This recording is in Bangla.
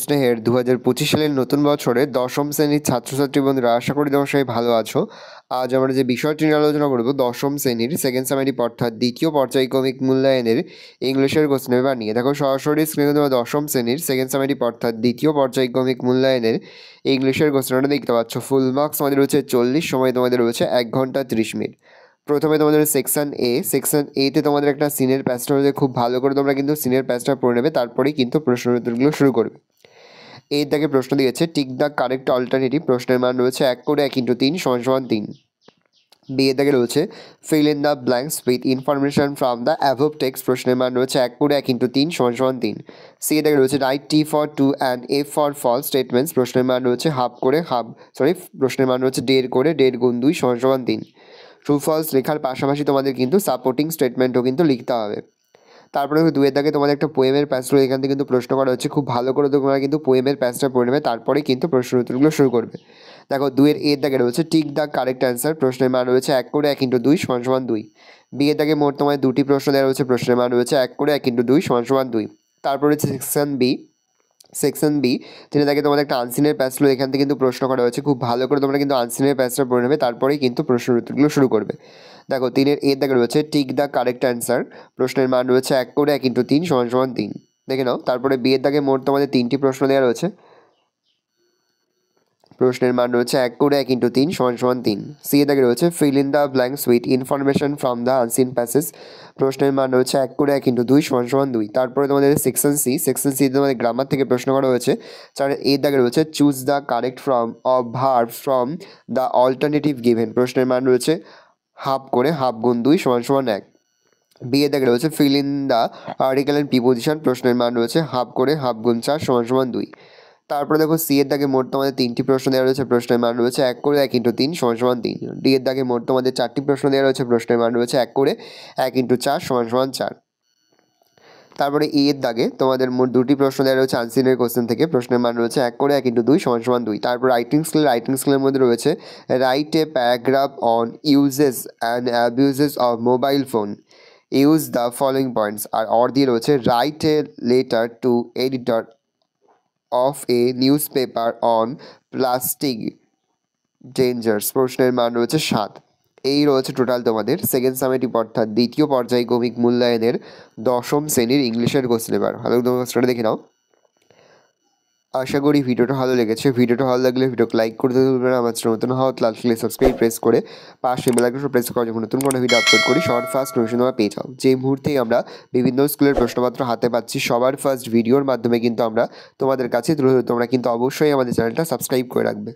স্নেহের 2025 সালের নতুন বছরে দশম শ্রেণীর ছাত্রছাত্রী বন্ধুরা, আশা করি তোমরা সবাই ভালো আছো। আজ আমরা যে বিষয়টি নিয়ে আলোচনা করব দশম শ্রেণীর সেকেন্ড সামেটিভ অর্থাৎ দ্বিতীয় পর্যায়ক্রমিক মূল্যায়নের ইংলিশের কোশ্চেন পেপার নিয়ে। দেখো সরাসরি স্ক্রিনে তোমরা দশম শ্রেণীর সেকেন্ড সামেটিভ অর্থাৎ দ্বিতীয় পর্যায়ক্রমিক মূল্যায়নের ইংলিশের কোশ্চেনটা দেখতে পাচ্ছ। ফুল মার্কস তোমাদের রয়েছে 40, সময় তোমাদের রয়েছে 1 ঘন্টা 30 মিনিট। প্রথমে তোমাদের সেকশন এতে তোমাদের একটা সিনের প্যাচটা রয়েছে, খুব ভালো করে তোমরা কিন্তু সিনের প্যাচটা পড়ে নেবে, তারপরেই কিন্তু প্রশ্ন উত্তরগুলো শুরু করবে। এর দাগে প্রশ্ন দিয়েছে টিক দ্য কারেক্ট অল্টারনেটিভ, প্রশ্নের মান রয়েছে 1 করে 1 × 3 = 3। বি এর দাগে রয়েছে fill in the blanks with information from the above text, প্রশ্নের মান রয়েছে 1 করে 1 × 3 = 3। সি এর দাগে রয়েছে right T for true and F for false statements, প্রশ্নের মান রয়েছে প্রশ্নের মান রয়েছে 1.5 করে 1.5 × 2 = 3। ট্রু ফলস লেখার পাশাপাশি তোমাদের কিন্তু সাপোর্টিং স্টেটমেন্টও কিন্তু লিখতে হবে। তারপরে দুয়ের দাগে তোমাদের একটা পোয়েমের প্যাচ রয়েছে, এখান থেকে কিন্তু প্রশ্ন করা হচ্ছে, খুব ভালো করে তোমরা কিন্তু পোয়েমের প্যাচটা পড়ে নেবে, তারপরেই কিন্তু প্রশ্ন উত্তরগুলো শুরু করবে। দেখো এর দাগে রয়েছে টিক দ্য কারেক্ট অ্যান্সার, প্রশ্নের মান রয়েছে 1 করে 1 × 2 = 2। বি এর দাগে মোট তোমাদের 2টি প্রশ্ন দেওয়া রয়েছে, প্রশ্নের মান রয়েছে 1 করে 1 × 2 = 2। তারপরে রয়েছে সেকশন বি, যেটা দেখে তোমাদের একটা আনসিনের প্যাচ রয়েছে, এখান থেকে কিন্তু প্রশ্ন করা হয়েছে, খুব ভালো করে তোমরা কিন্তু আনসিনের প্যাচটা পড়ে নেবে, তারপরেই কিন্তু প্রশ্ন উত্তরগুলো শুরু করবে। দেখো এর দাগে রয়েছে টিক দ্য কারেক্ট অ্যান্সার, প্রশ্নের মান রয়েছে 1 করে 1 × 3 = 3। দেখে নাও। তারপরে বি এর দাগে মোট তোমাদের 3টি প্রশ্ন দেওয়া রয়েছে, প্রশ্নের মান রয়েছে 1 করে 1 × 3 = 3। সি এর দাগে রয়েছে fill in the blanks with information from the unseen passage, প্রশ্নের মান রয়েছে 1 করে 1 × 2 = 2। তারপরে তোমাদের সেকশন সি তোমাদের গ্রামার থেকে প্রশ্ন করা হয়েছে, এর দাগে রয়েছে choose the correct form of verb from the alternative given, প্রশ্নের মান রয়েছে 1/2 করে 1/2 × 2 = 1। বি এর দাগে রয়েছে fill in the article and preposition, প্রশ্নের মান রয়েছে 1/2 করে 1/2 × 4 = 2। তারপরে দেখো সি এর দাগে মোট তোমাদের 3টি প্রশ্ন দেওয়া রয়েছে, প্রশ্নের মান রয়েছে 1 করে 1 × 3 = 3। ডি এর দাগে মোট তোমাদের 4টি প্রশ্ন দেওয়া রয়েছে, প্রশ্নের মান রয়েছে 1 করে 1 × 4 = 4। তারপরে ই এর দাগে তোমাদের মোট 2টি প্রশ্ন দেওয়া রয়েছে আনসিনের কোশ্চেন থেকে, প্রশ্নের মান রয়েছে 1 করে 1 × 2 = 2। তারপর রাইটিং স্কিলের মধ্যে রয়েছে write a paragraph on uses and abuses of mobile phone, use the following points. আর দিয়ে রয়েছে write a letter to editor of a newspaper on plastic dangers, প্রশ্নের মান রয়েছে 7। এই রয়েছে টোটাল তোমাদের সেকেন্ড সামেটিভ অর্থাৎ দ্বিতীয় পর্যায়ক্রমিক মূল্যায়নের দশম শ্রেণীর ইংলিশের কোশ্চেন পেপার। ভালো কোশ্চেনটা দেখে নাও। আশা করি ভিডিওটা ভালো লেগেছে। ভিডিওটা ভালো লাগলে ভিডিওকে লাইক করে দিতে ভুলবেন না। আমার চ্যানেল নতুন হওয়া লাইক সাবস্ক্রাইব প্রেস করে পাশে বেল আইকনটা প্রেস করে যখন নতুন কোনো ভিডিও আপলোড করি সবার ফার্স্ট নোটিফিকেশন তোমরা পেয়ে যাও। যে মুহূর্তেই আমরা বিভিন্ন স্কুলের প্রশ্নপত্র হাতে পাচ্ছি, সবার ফার্স্ট ভিডিওর মাধ্যমে কিন্তু আমরা তোমাদের কাছে তুলে ধরি। তোমরা কিন্তু অবশ্যই আমাদের চ্যানেলটা সাবস্ক্রাইব করে রাখবে।